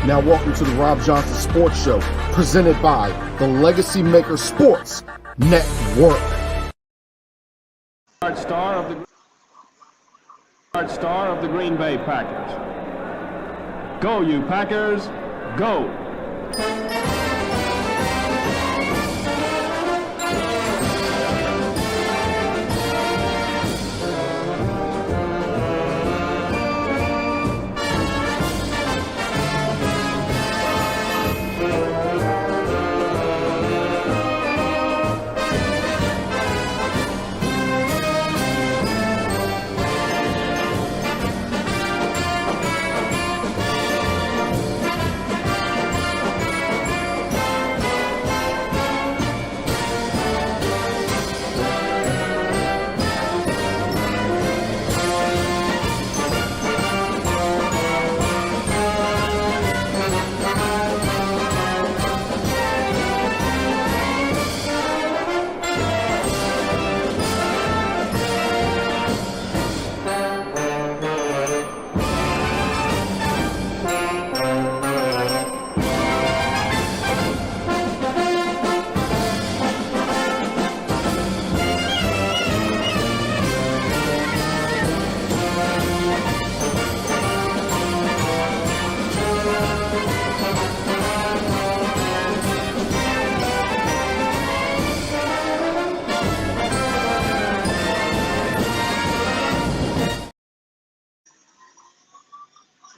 Now welcome to the Robb Johnson Sports Show, presented by the Legacy Maker Sports Network. Star of the Green Bay Packers. Go, you Packers, go!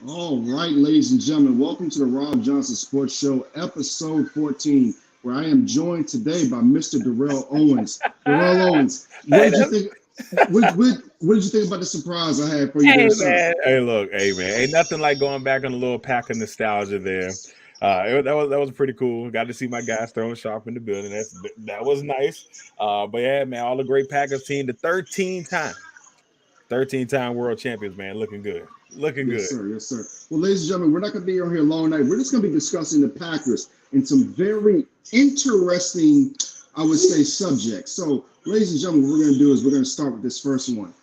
All right, ladies and gentlemen, welcome to the Robb Johnson Sports Show, episode 14, where I am joined today by Mr. Darrell Owens. Darrell Owens, what did you think? What did you think about the surprise I had for you? Hey, there, man. Hey, look, ain't nothing like going back on a little pack of nostalgia there. That was pretty cool. Got to see my guys throwing sharp in the building. That was nice. But yeah, man, all the great Packers team, the 13-time world champions, man, looking good. Looking good. Yes, sir. Yes, sir. Well, ladies and gentlemen, we're not going to be on here long night. We're just going to be discussing the Packers and some very interesting, I would say, subjects. So, ladies and gentlemen, what we're going to do is we're going to start with this first one.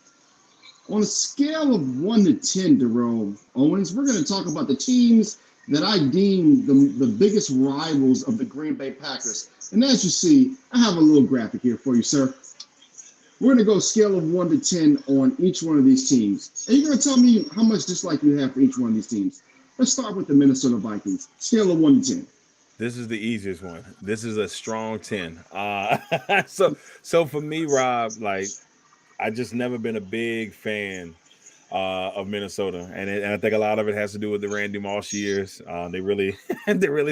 On a scale of 1 to 10, Darrell Owens, we're going to talk about the teams that I deem the biggest rivals of the Green Bay Packers. And as you see, I have a little graphic here for you, sir. We're going to go scale of 1 to 10 on each one of these teams. And you're going to tell me how much dislike you have for each one of these teams. Let's start with the Minnesota Vikings. Scale of 1 to 10. This is the easiest one. This is a strong 10. So for me, Rob, like, I just never been a big fan of Minnesota, and I think a lot of it has to do with the Randy Moss years. They really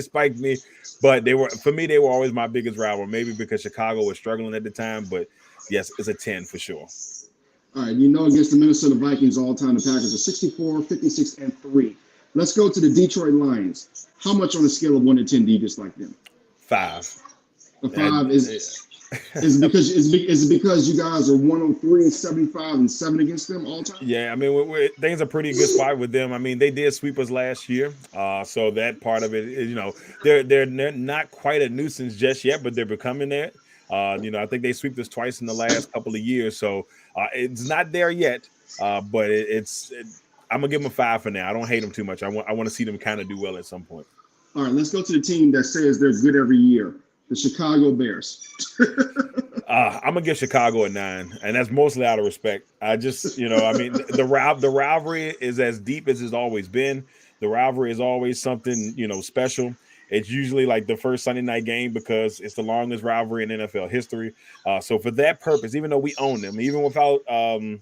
spiked me, but they were always my biggest rival. Maybe because Chicago was struggling at the time, but yes, it's a 10 for sure. All right, against the Minnesota Vikings all time, the Packers are 64, 56, and 3. Let's go to the Detroit Lions. How much on a scale of 1 to 10 do you dislike them? 5. The 5 is it because you guys are 103, 75, and 7 against them all time? Yeah, I mean, things are pretty good spot with them. I mean, they did sweep us last year, so that part of it is, they're not quite a nuisance just yet, but they're becoming that. I think they swept us twice in the last couple of years, so it's not there yet. But I'm gonna give them a 5 for now. I don't hate them too much. I want to see them kind of do well at some point. All right, let's go to the team that says they're good every year, the Chicago Bears. I'm gonna give Chicago a 9, and that's mostly out of respect. I just, the rivalry is as deep as it's always been. The rivalry is always something, special. It's usually like the first Sunday night game because it's the longest rivalry in NFL history. So for that purpose, even though we own them, even without Aaron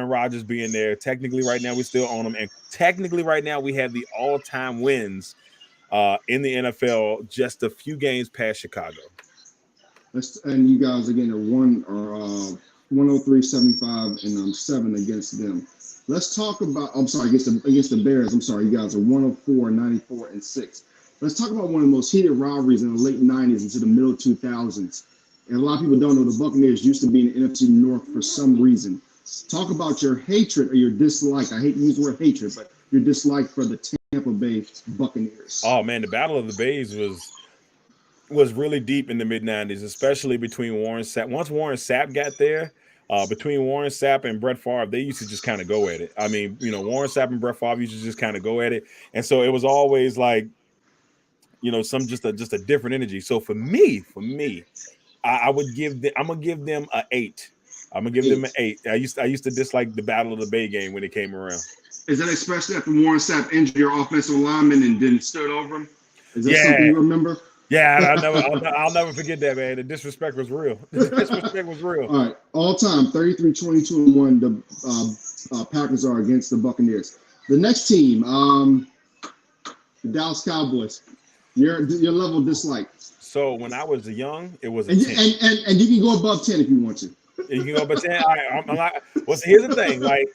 Rodgers being there, technically right now we still own them, and technically right now we have the all-time wins in the NFL, just a few games past Chicago. And you guys again are 103, 75, and 7 against them. Let's talk about. I'm sorry, against the Bears. I'm sorry, you guys are 104, 94, and 6. Let's talk about one of the most heated rivalries in the late 90s into the middle 2000s. And a lot of people don't know the Buccaneers used to be in the NFC North for some reason. Talk about your hatred or your dislike. I hate to use the word hatred, but your dislike for the Tampa Bay Buccaneers. Oh man, the Battle of the Bays was really deep in the mid 90s, especially between Warren Sapp. Once Warren Sapp got there, Between Warren Sapp and Brett Favre, they used to just kind of go at it. I mean, Warren Sapp and Brett Favre used to just kind of go at it, and so it was always like, some just a different energy. So for me, I would I'm gonna give them an 8. I'm gonna give them an 8. I used to dislike the Battle of the Bay game when it came around. Is that especially after Warren Sapp injured your offensive lineman and then stood over him? Is that something you remember? Yeah, I'll never forget that, man. The disrespect was real. The disrespect was real. All right, all time 33-22-1. The Packers are against the Buccaneers. The next team, the Dallas Cowboys. Your level of dislike. So when I was young, it was a 10. And you can go above 10 if you want to. You can go above 10. All right, I'm not. Well, see, here's the thing. Like,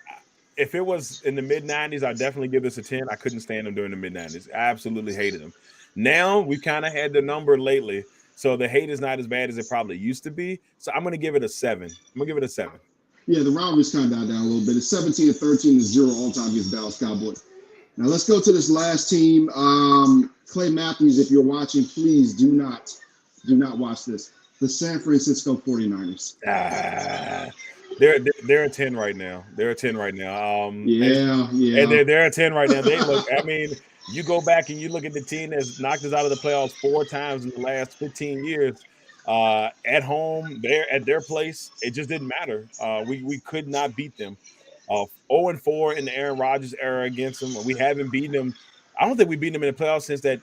if it was in the mid 90s, I'd definitely give this a 10. I couldn't stand them during the mid 90s. I absolutely hated them. Now we kind of had the number lately, so the hate is not as bad as it probably used to be. So I'm gonna give it a 7. I'm gonna give it a 7. Yeah, the rivalry's kind of died down a little bit. It's 17-13-0 all time against Dallas Cowboys. Now let's go to this last team. Clay Matthews, if you're watching, please do not watch this. The San Francisco 49ers. They're a 10 right now. They're a 10 right now. And they're a 10 right now. They look. I mean, you go back and you look at the team that's knocked us out of the playoffs 4 times in the last 15 years. At home, they're at their place. It just didn't matter. We could not beat them. 0-4 in the Aaron Rodgers era against them. We haven't beaten them. I don't think we've beaten them in the playoffs since that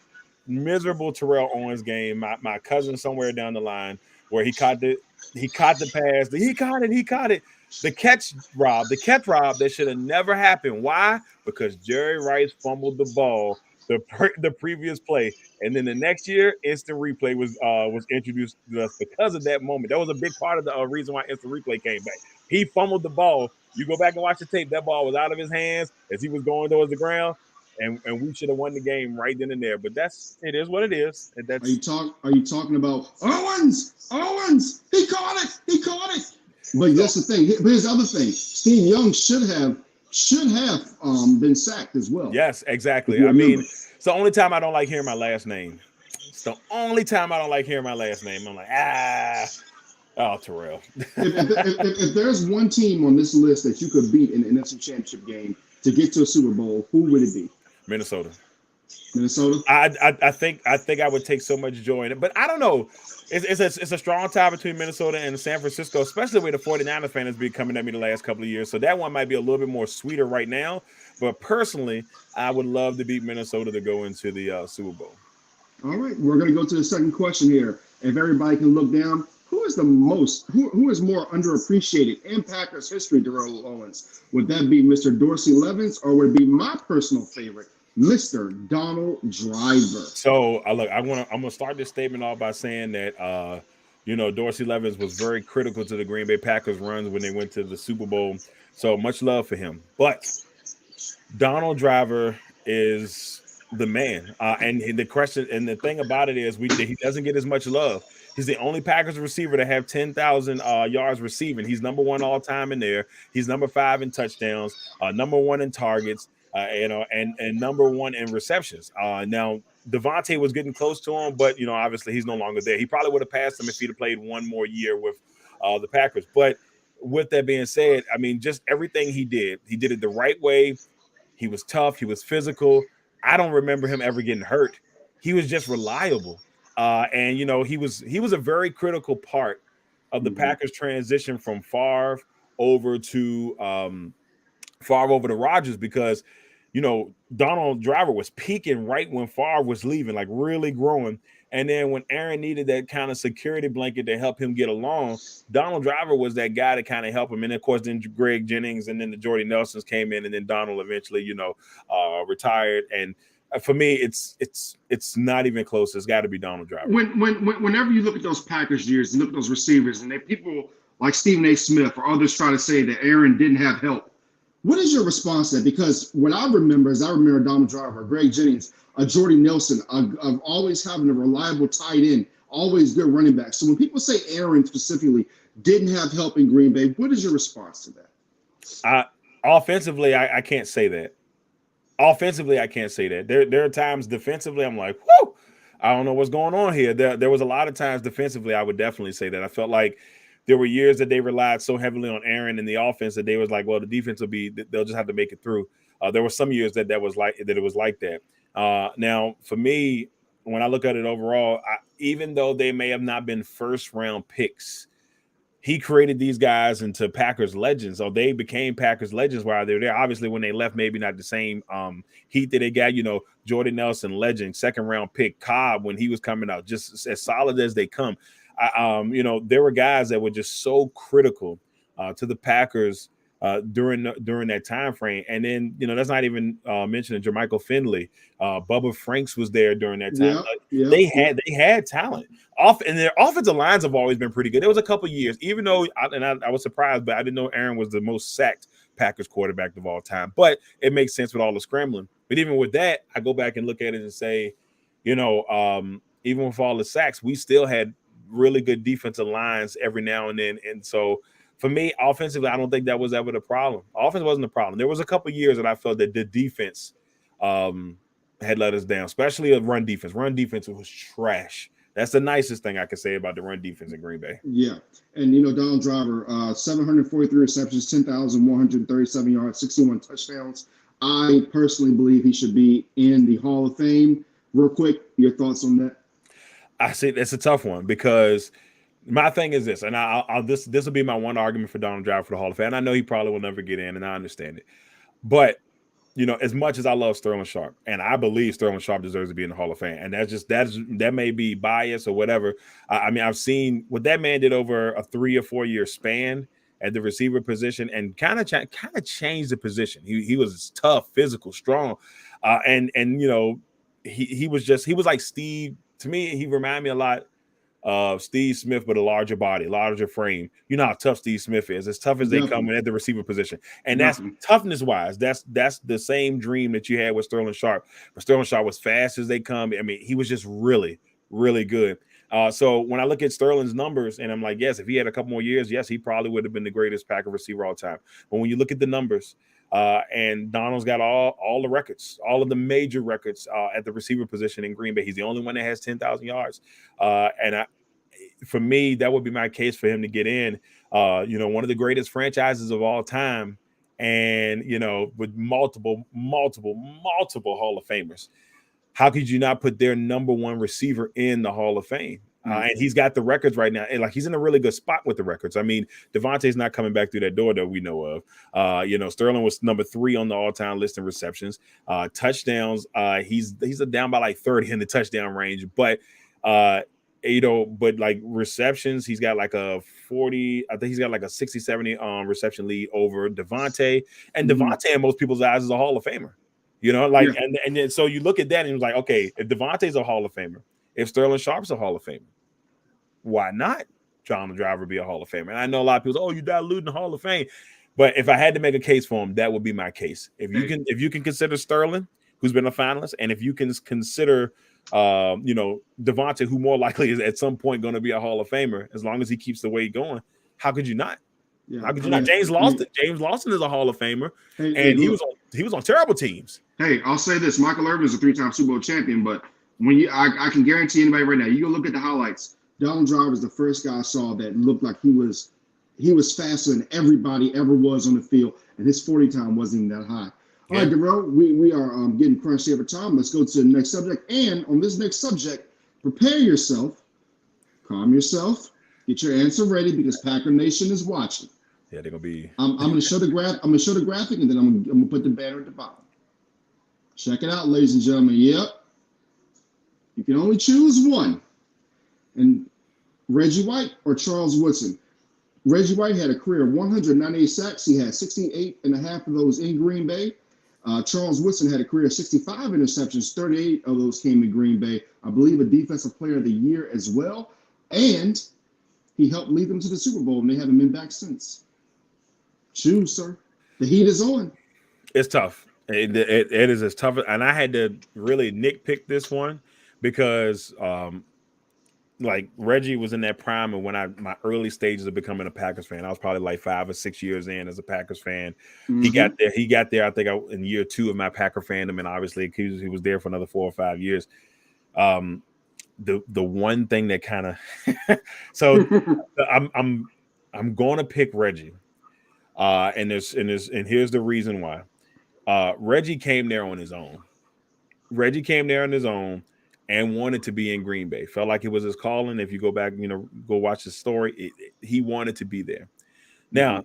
miserable Terrell Owens game. My cousin somewhere down the line where he caught the pass. He caught it. The catch, Robb, that should have never happened. Why? Because Jerry Rice fumbled the ball the previous play, and then the next year, instant replay was introduced to us because of that moment. That was a big part of the reason why instant replay came back. He fumbled the ball. You go back and watch the tape. That ball was out of his hands as he was going towards the ground, and we should have won the game right then and there. But it is what it is. That's, are you talking about Owens? He caught it. But that's the thing. But here's the other thing. Steve Young should have been sacked as well. Yes, exactly. I mean, it's the only time I don't like hearing my last name. It's the only time I don't like hearing my last name. I'm like, Terrell. if there's one team on this list that you could beat in the NFC Championship game to get to a Super Bowl, who would it be? Minnesota. I think I would take so much joy in it, but I don't know. It's a strong tie between Minnesota and San Francisco, especially with the 49ers fan has been coming at me the last couple of years. So that one might be a little bit more sweeter right now. But personally, I would love to beat Minnesota to go into the Super Bowl. All right, we're going to go to the second question here. If everybody can look down, who is more underappreciated in Packers history, Terrell Owens? Would that be Mr. Dorsey Levens, or would it be my personal favorite, Mr. Donald Driver? So I'm gonna start this statement off by saying that Dorsey Levens was very critical to the Green Bay Packers runs when they went to the Super Bowl. So much love for him. But Donald Driver is the man. And the question and the thing about it is he doesn't get as much love. He's the only Packers receiver to have 10,000 yards receiving. He's number 1 all time in there. He's number 5 in touchdowns, number 1 in targets. And number 1 in receptions. Now Devontae was getting close to him, but obviously he's no longer there. He probably would have passed him if he'd have played one more year with the Packers. But with that being said, I mean, just everything he did it the right way. He was tough. He was physical. I don't remember him ever getting hurt. He was just reliable. And he was a very critical part of the Packers transition from Favre over to Rodgers because Donald Driver was peaking right when Favre was leaving, like really growing. And then when Aaron needed that kind of security blanket to help him get along, Donald Driver was that guy to kind of help him. And of course, then Greg Jennings and then the Jordy Nelsons came in, and then Donald eventually, retired. And for me, it's not even close. It's got to be Donald Driver. Whenever you look at those Packers years and look at those receivers, and people like Stephen A. Smith or others try to say that Aaron didn't have help. What is your response to that? Because what I remember is Donald Driver, Greg Jennings, Jordy Nelson, of always having a reliable tight end, always good running back. So when people say Aaron specifically didn't have help in Green Bay, what is your response to that? Offensively, I can't say that. Offensively, I can't say that. There are times defensively, I'm like, whoo, I don't know what's going on here. There was a lot of times defensively, I would definitely say that. I felt like there were years that they relied so heavily on Aaron in the offense that they was like, well, the defense will be, they'll just have to make it through. There were some years that it was like that. Now, for me, when I look at it overall, even though they may have not been first round picks, he created these guys into Packers legends, or they became Packers legends while they were there. Obviously, when they left, maybe not the same heat that they got. Jordan Nelson, legend, second round pick. Cobb, when he was coming out, just as solid as they come. There were guys that were just so critical to the Packers during that time frame. And then, that's not even mentioning Jermichael Finley. Bubba Franks was there during that time. They had talent. And their offensive lines have always been pretty good. There was a couple years, even though I was surprised, but I didn't know Aaron was the most sacked Packers quarterback of all time. But it makes sense with all the scrambling. But even with that, I go back and look at it and say, even with all the sacks, we still had really good defensive lines every now and then. And so for me, offensively, I don't think that was ever the problem. Offense wasn't the problem. There was a couple years that I felt that the defense had let us down, especially a run defense. Run defense was trash. That's the nicest thing I can say about the run defense in Green Bay. Yeah. And, Donald Driver, 743 receptions, 10,137 yards, 61 touchdowns. I personally believe he should be in the Hall of Fame. Real quick, your thoughts on that? I say that's a tough one because my thing is this, and this will be my one argument for Donald Driver for the Hall of Fame. And I know he probably will never get in, and I understand it. But, as much as I love Sterling Sharpe, and I believe Sterling Sharpe deserves to be in the Hall of Fame, and that may be bias or whatever. I've seen what that man did over a 3 or 4 year span at the receiver position, and kind of changed the position. He was tough, physical, strong, and he was like Steve. To me, he reminded me a lot of Steve Smith, but a larger body, larger frame. You know how tough Steve Smith is. As tough as they come in at the receiver position. And that's toughness-wise. That's the same dream that you had with Sterling Sharpe. But Sterling Sharpe was fast as they come. I mean, he was just really, really good. So when I look at Sterling's numbers, and I'm like, yes, if he had a couple more years, yes, he probably would have been the greatest Packer receiver all time. But when you look at the numbers, and Donald's got all the records, all of the major records at the receiver position in Green Bay. He's the only one that has 10,000 yards. For me, that would be my case for him to get in. One of the greatest franchises of all time, and with multiple Hall of Famers. How could you not put their number one receiver in the Hall of Fame? And he's got the records right now. And he's in a really good spot with the records. I mean, Devontae's not coming back through that door that we know of. Sterling was number 3 on the all-time list in receptions. Touchdowns, he's down by 30 in the touchdown range. But receptions, he's got a 40, I think he's got a 60-70 reception lead over Devontae. And Devontae in most people's eyes is a Hall of Famer. And then so you look at that and you're like, okay, if Devontae's a Hall of Famer, if Sterling Sharpe's a Hall of Famer, why not Donald Driver be a Hall of Famer? And I know a lot of people say, oh, you're diluting the Hall of Fame. But if I had to make a case for him, that would be my case. If you can consider Sterling, who's been a finalist, and if you can consider Devontae, who more likely is at some point going to be a Hall of Famer, as long as he keeps the way going, how could you not? Yeah. How could you not? James Lawson is a Hall of Famer, and he was on terrible teams. Hey, I'll say this: Michael Irvin is a 3-time Super Bowl champion, but when I can guarantee anybody right now, you go look at the highlights. Donald Driver was the first guy I saw that looked like he was faster than everybody ever was on the field, and his 40 time wasn't even that high. All right, Darrell, we are getting crunched here for time. Let's go to the next subject. And on this next subject, prepare yourself, calm yourself, get your answer ready because Packer Nation is watching. Yeah, they're gonna be. I'm gonna show the graph. I'm gonna show the graphic, and then I'm gonna put the banner at the bottom. Check it out, ladies and gentlemen. Yep. You can only choose one. And Reggie White or Charles Woodson. Reggie White had a career of 198 sacks. He had 68 and a half of those in Green Bay. Charles Woodson had a career of 65 interceptions. 38 of those came in Green Bay. I believe a Defensive Player of the Year as well. And he helped lead them to the Super Bowl, and they haven't been back since. Choose, sir. The heat is on. It's tough. It is as tough. And I had to really nitpick this one because Reggie was in that prime of when my early stages of becoming a Packers fan. I was probably 5 or 6 years in as a Packers fan. Mm-hmm. He got there, I think, in year 2 of my Packer fandom, and obviously he was there for another 4 or 5 years. The one thing that kind of so I'm going to pick Reggie. And here's the reason why. Reggie came there on his own. Reggie came there on his own and wanted to be in Green Bay. Felt like it was his calling. If you go back, go watch the story, he wanted to be there. Now,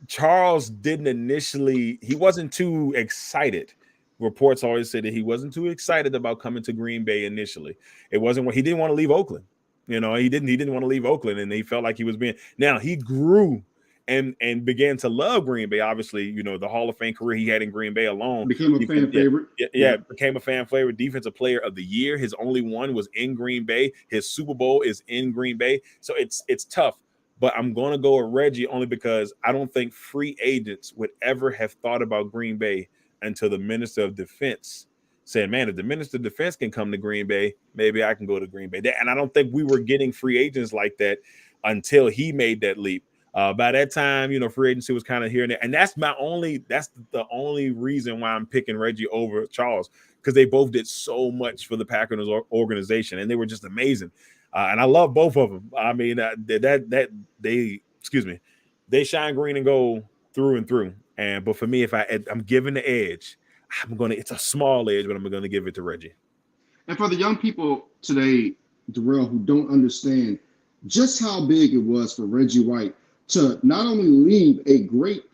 Charles didn't initially, he wasn't too excited. Reports always say that he wasn't too excited about coming to Green Bay initially. It wasn't what he didn't want to leave Oakland. He didn't want to leave Oakland, and he felt like he was being. Now he grew and began to love Green Bay. Obviously, the Hall of Fame career he had in Green Bay alone became a fan favorite. Yeah, became a fan favorite. Defensive Player of the Year. His only one was in Green Bay. His Super Bowl is in Green Bay. So it's tough. But I'm going to go with Reggie only because I don't think free agents would ever have thought about Green Bay until the Minister of Defense said, man, if the Minister of Defense can come to Green Bay, maybe I can go to Green Bay. And I don't think we were getting free agents like that until he made that leap. By that time, free agency was kind of here and there. And that's the only reason why I'm picking Reggie over Charles, because they both did so much for the Packers organization, and they were just amazing. And I love both of them. I mean, they shine green and gold through and through. But for me, if I'm giving the edge, it's a small edge, but I'm going to give it to Reggie. And for the young people today, Darrell, who don't understand just how big it was for Reggie White to not only lead a great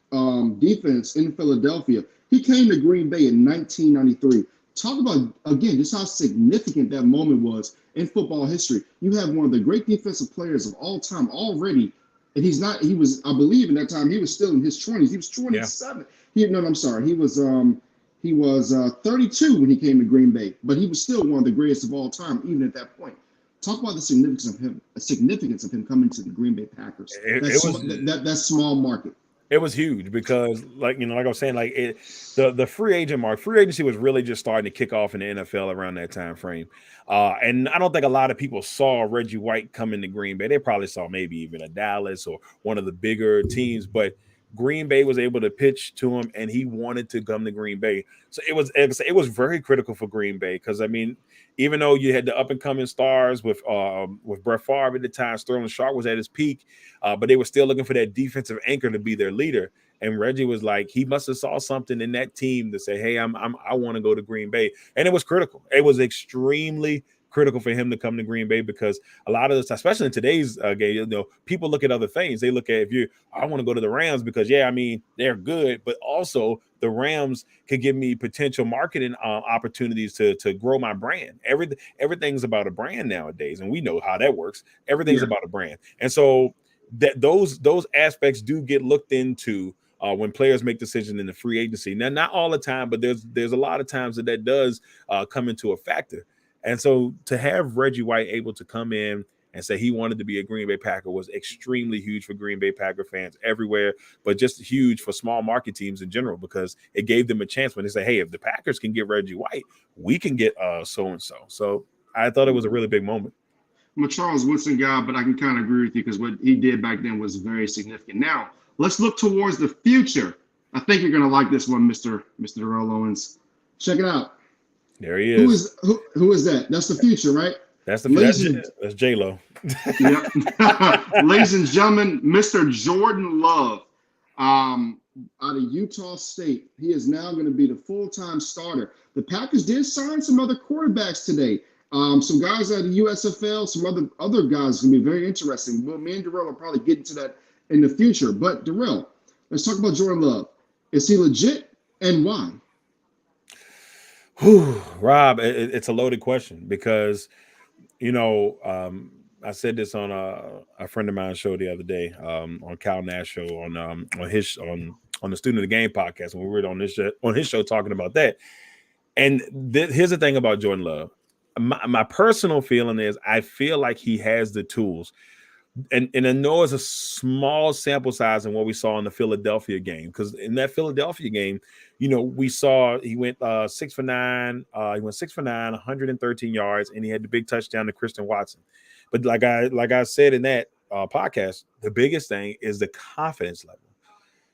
defense in Philadelphia, he came to Green Bay in 1993. Talk about, again, just how significant that moment was in football history. You have one of the great defensive players of all time already, and he was, I believe in that time, he was still in his 20s. He was 27. Yeah. He was 32 when he came to Green Bay, but he was still one of the greatest of all time, even at that point. Talk about the significance of him coming to the Green Bay Packers. That small market. It was huge because, like I was saying, the free agency was really just starting to kick off in the NFL around that time frame. And I don't think a lot of people saw Reggie White come into Green Bay. They probably saw maybe even a Dallas or one of the bigger teams, but Green Bay was able to pitch to him, and he wanted to come to Green Bay. So it was very critical for Green Bay because, I mean, even though you had the up and coming stars with Brett Favre at the time, Sterling Sharp was at his peak, but they were still looking for that defensive anchor to be their leader. And Reggie was like, he must have saw something in that team to say, hey, I want to go to Green Bay, and it was critical. It was extremely critical for him to come to Green Bay because a lot of this, especially in today's game, people look at other things. They look at I want to go to the Rams because, they're good, but also the Rams could give me potential marketing opportunities to grow my brand. Everything's about a brand nowadays, and we know how that works. Everything's about a brand, and so that those aspects do get looked into when players make decisions in the free agency. Now, not all the time, but there's a lot of times that does come into a factor. And so to have Reggie White able to come in and say he wanted to be a Green Bay Packer was extremely huge for Green Bay Packer fans everywhere, but just huge for small market teams in general because it gave them a chance when they say, hey, if the Packers can get Reggie White, we can get so-and-so. So I thought it was a really big moment. I'm a Charles Woodson guy, but I can kind of agree with you because what he did back then was very significant. Now, let's look towards the future. I think you're going to like this one, Mr. Darrell Owens. Check it out. There he is. Who is that? That's the future, right? That's J-Lo. Yeah. Ladies and gentlemen, Mr. Jordan Love, out of Utah State. He is now going to be the full-time starter. The Packers did sign some other quarterbacks today. Some guys out of the USFL, some other guys going to be very interesting. Well, me and Darrell will probably get into that in the future. But Darrell, let's talk about Jordan Love. Is he legit, and why? Rob, it's a loaded question because, I said this on a friend of mine's show the other day, on Cal Nash show on the Student of the Game podcast, when we were on his show talking about that. And here's the thing about Jordan Love. My personal feeling is I feel like he has the tools. And I know it's a small sample size in what we saw in the Philadelphia game, because in that Philadelphia game, we saw he went 6 for 9. He went 6 for 9, 113 yards, and he had the big touchdown to Christian Watson. But like I said in that podcast, the biggest thing is the confidence level.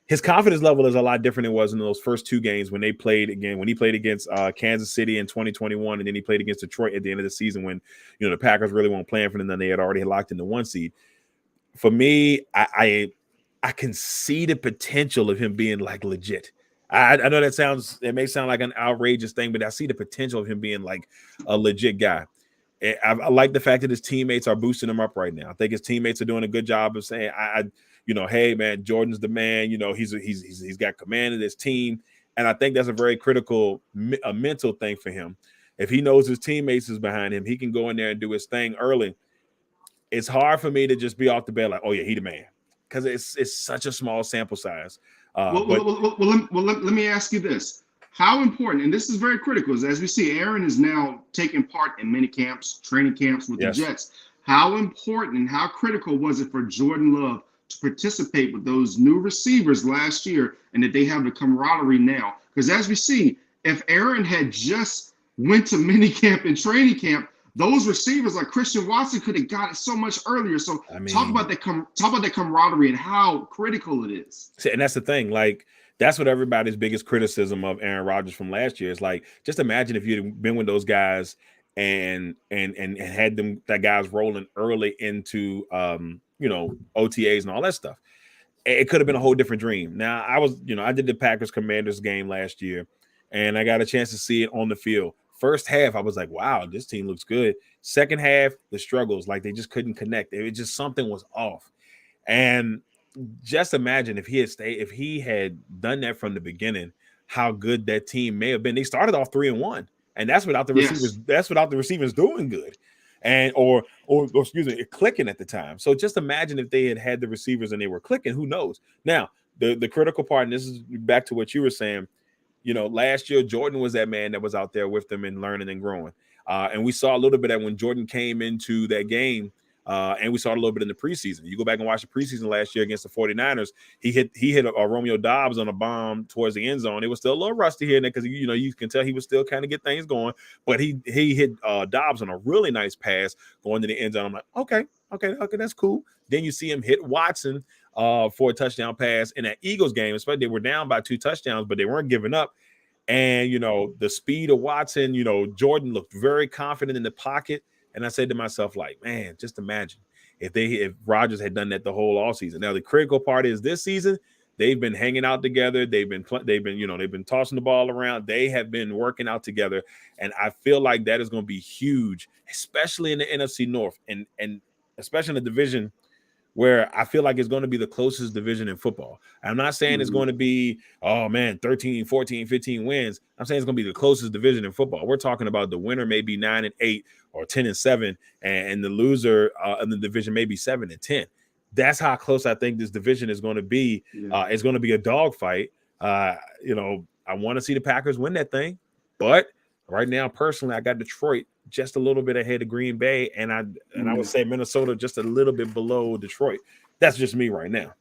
His confidence level is a lot different than it was in those first two games when he played against Kansas City in 2021, and then he played against Detroit at the end of the season when the Packers really weren't playing for them, and they had already locked in the 1 seed. for me, I can see the potential of him being like legit. I know it may sound like an outrageous thing, but I see the potential of him being like a legit guy. I like the fact that his teammates are boosting him up right now. I think his teammates are doing a good job of saying, hey man, Jordan's the man. He's got command of this team, and I think that's a very critical a mental thing for him. If he knows his teammates is behind him, he can go in there and do his thing early. It's hard for me to just be off the bed like, oh yeah, he the man, because it's such a small sample size. Let me ask you this. How important, and this is very critical, is as we see, Aaron is now taking part in mini camps, training camps with the Jets. How important and how critical was it for Jordan Love to participate with those new receivers last year, and that they have the camaraderie now? Because as we see, if Aaron had just went to mini camp and training camp, those receivers like Christian Watson could have got it so much earlier. So talk about that camaraderie and how critical it is. And that's the thing. Like, that's what everybody's biggest criticism of Aaron Rodgers from last year is. Like, just imagine if you'd been with those guys and had that guys rolling early into OTAs and all that stuff. It could have been a whole different dream. Now, I did the Packers Commanders game last year, and I got a chance to see it on the field. First half, I was like, wow, this team looks good. Second half, the struggles, like they just couldn't connect. It just something was off. And just imagine if he had done that from the beginning, how good that team may have been. They started off 3-1, and that's without the receivers. That's without the receivers doing good, and or excuse me, clicking at the time. So just imagine if they had the receivers and they were clicking. Who knows? Now, the critical part, and this is back to what you were saying. Last year, Jordan was that man that was out there with them and learning and growing. And we saw a little bit of that when Jordan came into that game. And we saw it a little bit in the preseason. You go back and watch the preseason last year against the 49ers. He hit a Romeo Dobbs on a bomb towards the end zone. It was still a little rusty here because you can tell he was still kind of get things going. But he hit Dobbs on a really nice pass going to the end zone. I'm like, okay, that's cool. Then you see him hit Watson for a touchdown pass in that Eagles game. Especially they were down by 2 touchdowns, but they weren't giving up. And the speed of Watson, Jordan looked very confident in the pocket. And I said to myself, like, man, just imagine if Rodgers had done that the whole offseason. Now the critical part is this season they've been hanging out together. They've been tossing the ball around. They have been working out together, and I feel like that is going to be huge, especially in the NFC North and especially in the division where I feel like it's going to be the closest division in football. I'm not saying it's going to be, 13, 14, 15 wins. I'm saying it's going to be the closest division in football. We're talking about the winner may be 9-8 or 10-7, and the loser in the division may be 7-10. That's how close I think this division is going to be. It's going to be a dogfight. I want to see the Packers win that thing, but right now, personally, I got Detroit just a little bit ahead of Green Bay, and I would say Minnesota just a little bit below Detroit. That's just me right now.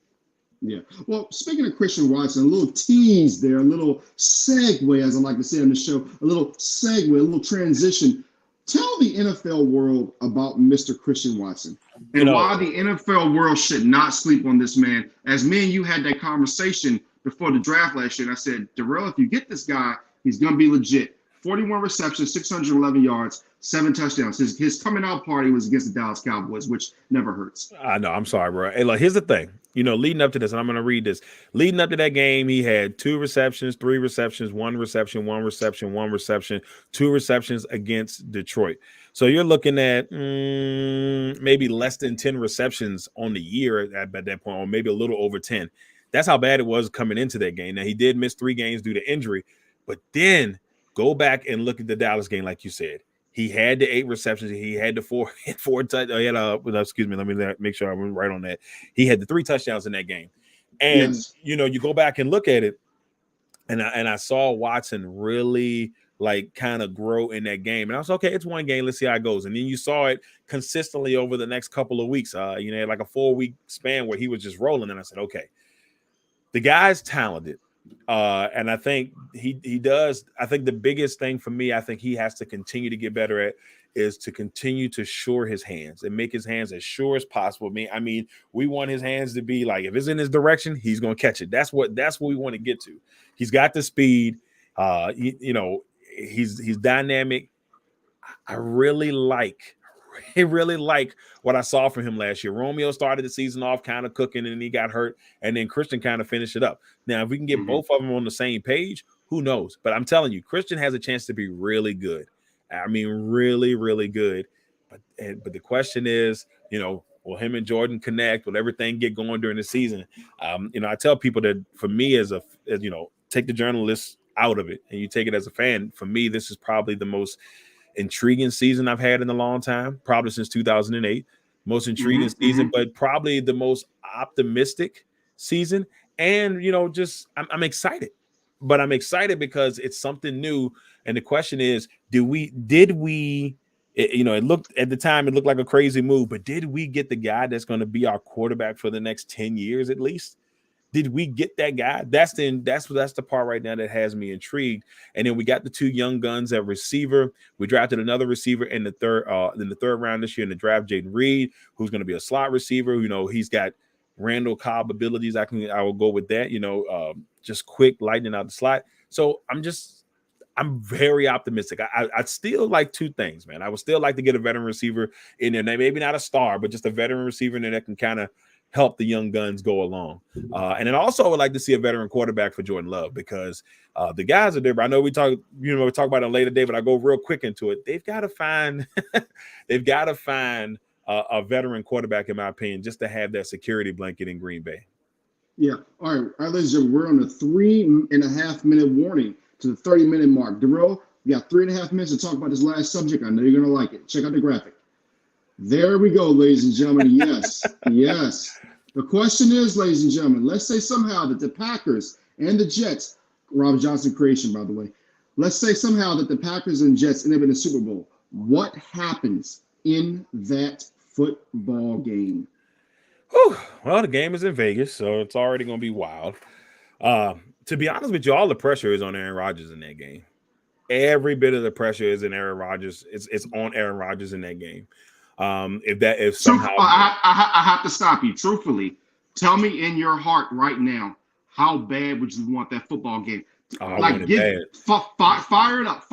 Yeah. Well, speaking of Christian Watson, a little tease there, a little segue, as I like to say on the show, a little segue, a little transition. Tell the NFL world about Mr. Christian Watson and why the NFL world should not sleep on this man. As me and you had that conversation before the draft last year, and I said, Darrell, if you get this guy, he's going to be legit. 41 receptions, 611 yards, 7 touchdowns. His coming out party was against the Dallas Cowboys, which never hurts. I know. I'm sorry, bro. Hey, look, here's the thing. Leading up to this, and I'm going to read this. Leading up to that game, he had 2 receptions, 3 receptions, 1 reception, 1 reception, 1 reception, 2 receptions against Detroit. So you're looking at maybe less than 10 receptions on the year at that point, or maybe a little over 10. That's how bad it was coming into that game. Now, he did miss 3 games due to injury, but then go back and look at the Dallas game, like you said. He had the 8 receptions. He had the 4 excuse me. Let me make sure I'm right on that. He had the 3 touchdowns in that game. And, you go back and look at it, and I saw Watson really kind of grow in that game. And I was okay, it's one game. Let's see how it goes. And then you saw it consistently over the next couple of weeks. Like a 4-week span where he was just rolling. And I said, okay, the guy's talented. And I think he does. I think the biggest thing for me, I think he has to continue to get better at is to continue to shore his hands and make his hands as sure as possible. I mean, we want his hands to be like, if it's in his direction, he's going to catch it. That's what we want to get to. He's got the speed. He's dynamic. I really like really like what I saw from him last year. Romeo started the season off kind of cooking, and he got hurt, and then Christian kind of finished it up. Now, if we can get both of them on the same page, who knows? But I'm telling you, Christian has a chance to be really good. I mean, really, really good. But the question is, will him and Jordan connect? Will everything get going during the season? I tell people that for me, as take the journalists out of it and you take it as a fan. For me, this is probably the most intriguing season I've had in a long time, probably since 2008. Most intriguing season, but probably the most optimistic season. And I'm excited, but I'm excited because it's something new. And the question is, did we? It looked at the time, it looked like a crazy move, but did we get the guy that's going to be our quarterback for the next 10 years at least? Did we get that guy? That's the part right now that has me intrigued. And then we got the two young guns at receiver. We drafted another receiver in the third round this year in the draft, Jaden Reed, who's going to be a slot receiver. He's got Randall Cobb abilities. I will go with that. Just quick, lightning out the slot. So I'm very optimistic. I still like two things, man. I would still like to get a veteran receiver in there. Maybe not a star, but just a veteran receiver in there that can kind of help the young guns go along. And then also I would like to see a veteran quarterback for Jordan Love, because the guys are there. But I know we talk about it later today, but I go real quick into it. They've got to find a veteran quarterback, in my opinion, just to have that security blanket in Green Bay. Yeah. All right, ladies and gentlemen, we're on a 3.5 minute warning to the 30-minute mark. Darrell, we got 3.5 minutes to talk about this last subject. I know you're going to like it. Check out the graphic. There we go, ladies and gentlemen. Yes, yes. The question is, ladies and gentlemen, let's say somehow that the Packers and the Jets, Rob Johnson creation, by the way, let's say somehow that the Packers and Jets end up in the Super Bowl. What happens in that football game? Whew. Well, the game is in Vegas, so it's already going to be wild. To be honest with you, all the pressure is on Aaron Rodgers in that game. Every bit of the pressure is in Aaron Rodgers. It's on Aaron Rodgers in that game. If somehow I have to stop you. Truthfully, tell me in your heart right now, how bad would you want that football game? I want it bad. Fire it up.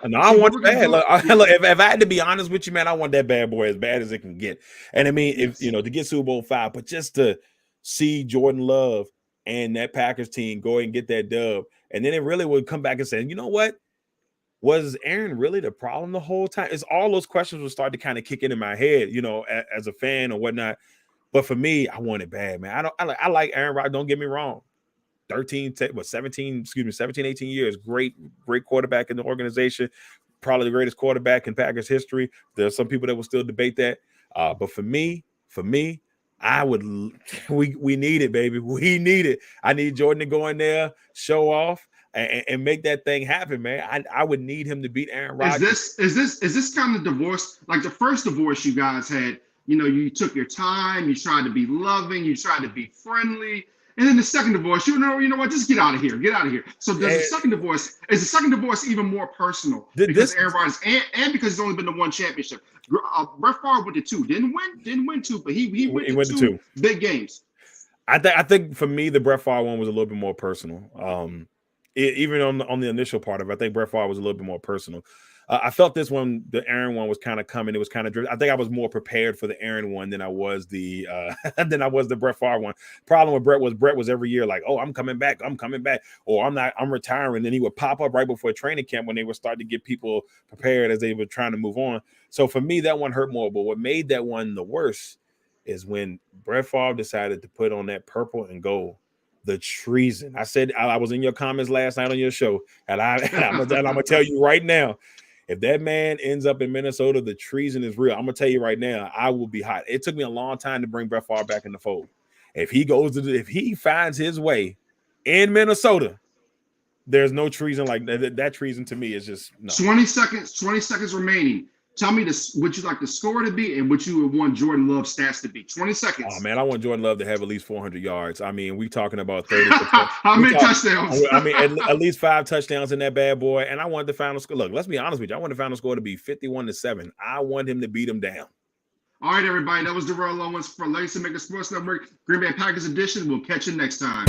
No, I want it bad. Look, if I had to be honest with you, man, I want that bad boy as bad as it can get. And I mean, if to get Super Bowl 5, but just to see Jordan Love and that Packers team go and get that dub, and then it really would come back and say, you know what? Was Aaron really the problem the whole time? It's all those questions will start to kind of kick in my head, as a fan or whatnot. But for me, I want it bad, man. I like Aaron Rodgers. Don't get me wrong. 17, 18 years. Great quarterback in the organization. Probably the greatest quarterback in Packers history. There's some people that will still debate that. But for me, we need it, baby. We need it. I need Jordan to go in there, show off, and make that thing happen, man. I would need him to beat Aaron Rodgers. Is this kind of divorce, like the first divorce you guys had? You took your time, you tried to be loving, you tried to be friendly, and then the second divorce, you know what? Just get out of here. So the second divorce even more personal because Aaron Rodgers and because it's only been the one championship. Brett Favre went to two, didn't win two, but he went to two big games. I think for me, the Brett Favre one was a little bit more personal. Even on the initial part of it, I think Brett Favre was a little bit more personal. I felt this one, the Aaron one, was kind of coming. It was kind of driven. I think I was more prepared for the Aaron one than I was the Brett Favre one. Problem with Brett was every year like, oh, I'm coming back, or I'm retiring. Then he would pop up right before training camp when they were starting to get people prepared as they were trying to move on. So for me, that one hurt more. But what made that one the worst is when Brett Favre decided to put on that purple and gold. The treason. I said I was in your comments last night on your show, and I'm gonna tell you right now, if that man ends up in Minnesota, the treason is real. I'm gonna tell you right now, I will be hot. It took me a long time to bring Brett Favre back in the fold. If he finds his way in Minnesota, there's no treason like that. That treason to me is just no. 20 seconds remaining. Tell me this: would you like the score to be, and what you would want Jordan Love's stats to be? 20 seconds. Oh man, I want Jordan Love to have at least 400 yards. I mean, we talking about 30. How many touchdowns? I mean, at least 5 touchdowns in that bad boy. And I want the final score. Look, let's be honest with you. I want the final score to be 51-7. I want him to beat him down. All right, everybody. That was Darrell Owens for Legacy Maker Sports Network, Green Bay Packers edition. We'll catch you next time.